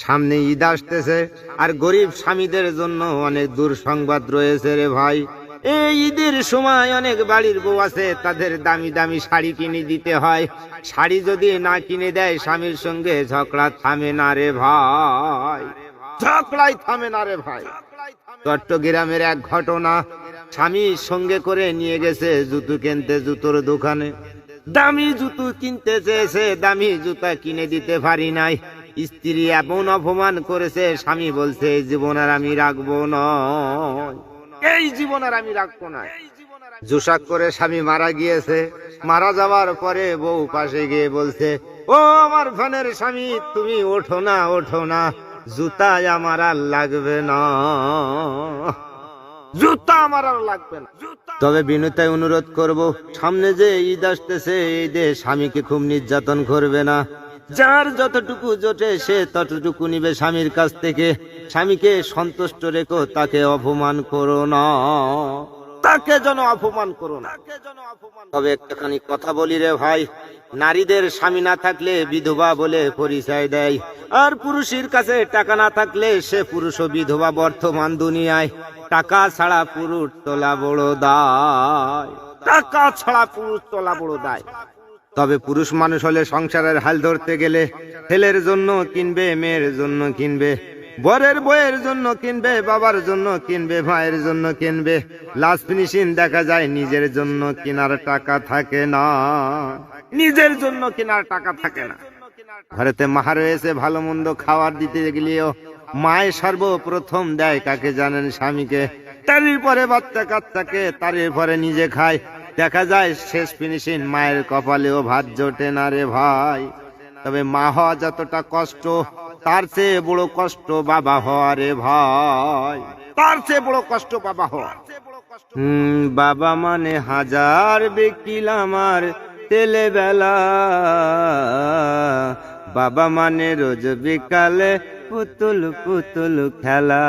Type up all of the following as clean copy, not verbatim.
সামনে ঈদ আসতেছে, আর গরিব স্বামীদের জন্য অনেক দুঃসংবাদ রয়েছে রে ভাই। এই ঈদের সময় অনেক বাড়ির বউ আছে, তাদের দামি দামি শাড়ি কিনে দিতে হয়। শাড়ি যদি না কিনে দেয়, স্বামীর সঙ্গে ঝগড়া থামে না রে ভাই, ঝগড়াই থামে না রে ভাই। চট্টগ্রামের এক ঘটনা, স্বামী সঙ্গে করে নিয়ে গেছে জুতো কিনতে জুতোর দোকানে। দামি জুতো কিনতে চেয়েছে, দামি জুতা কিনে দিতে পারি নাই। স্ত্রী এমন অপমান করেছে, স্বামী বলছে এই জীবন আর আমি রাখবো না, এই জীবন আর আমি রাখবো না। জোশাক করে স্বামী মারা গিয়েছে। মারা যাওয়ার পরে বউ পাশে গিয়ে বলছে, ও আমার ফানের স্বামী, তুমি ওঠো না, ওঠো না, জুতা আমার আর লাগবে না, জুতা আমার আর লাগবে না। তবে বিনতায় অনুরোধ করব, সামনে যে ঈদ আসতেছে, ঈদে স্বামীকে খুব নির্যাতন করবে না। যার যতটুকু জোটে সে ততটুকু নিবে স্বামীর কাছ থেকে। স্বামীকে সন্তুষ্ট রেখো, তাকে অপমান করো না, তাকে যেন অপমান করো না। তবে একটাখানি কথা বলি রে ভাই, নারীদের স্বামী না থাকলে বিধবা বলে পরিচয় দেয়, আর পুরুষের কাছে টাকা না থাকলে সে পুরুষও বিধবা। বর্তমান দুনিয়ায় টাকা ছাড়া পুরুষ তোলা বড় দায়, টাকা ছাড়া পুরুষ তোলা বড় দায়। তবে পুরুষ মানুষ হলে সংসারের হাল ধরতে গেলে ছেলের জন্য কিনবে, মেয়ের জন্য কিনবে, বরের বইয়ের জন্য কিনবে, বাবার জন্য কিনবে, ভাইয়ের জন্য কিনবে। লাস্ট ফিনিশিং দেখা যায় নিজের জন্য কেনার টাকা থাকে না, নিজের জন্য কেনার টাকা থাকে না। ঘরেতে মা রয়েছে, ভালো মন্দ খাবার দিতে গেলেও মায়ের সর্বপ্রথম দেয় কাকে জানেন? স্বামীকে। তারই পরে বাচ্চা কাচ্চাকে, তারই পরে নিজে খায়। দেখা যায় শেষ ফিনিশিং মায়ের কপালেও ভাত জোটে না রে ভাই। তবে মা হওয়া যতটা কষ্ট, তার চেয়ে বড় কষ্ট বাবা হওয়া রে ভাই, তার চেয়ে বড় কষ্ট বাবা হওয়া। বাবা মানে হাজার বিকিল আমার ছেলেবেলা, বাবা মানে রোজ বিকালে পুতুল পুতুল খেলা,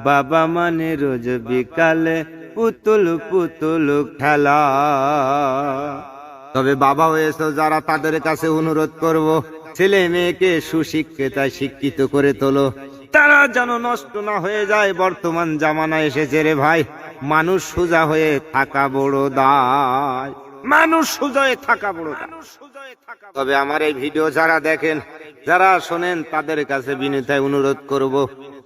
বাবা মানে রোজ বিকালে পুতুল পুতুল খেলা। তবে বাবা হয়েছে যারা, তাদের কাছে অনুরোধ করব, ছেলে মেয়েকে সুশিক্ষিতায় শিক্ষিত করে তোলো, তারা যেন নষ্ট না হয়ে যায়। বর্তমান জামানা এসেছে রে ভাই, মানুষ সোজা হয়ে থাকা বড় দায়, মানুষ সোজা হয়ে থাকা বড় দায়। তবে আমার এই ভিডিও যারা দেখেন, যারা শোনেন, তাদের কাছে বিনীতায় অনুরোধ করব,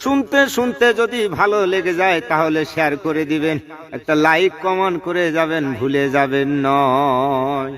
শুনতে শুনতে যদি ভালো লেগে যায় তাহলে শেয়ার করে দিবেন, একটা লাইক কমেন্ট করে যাবেন, ভুলে যাবেন নয়।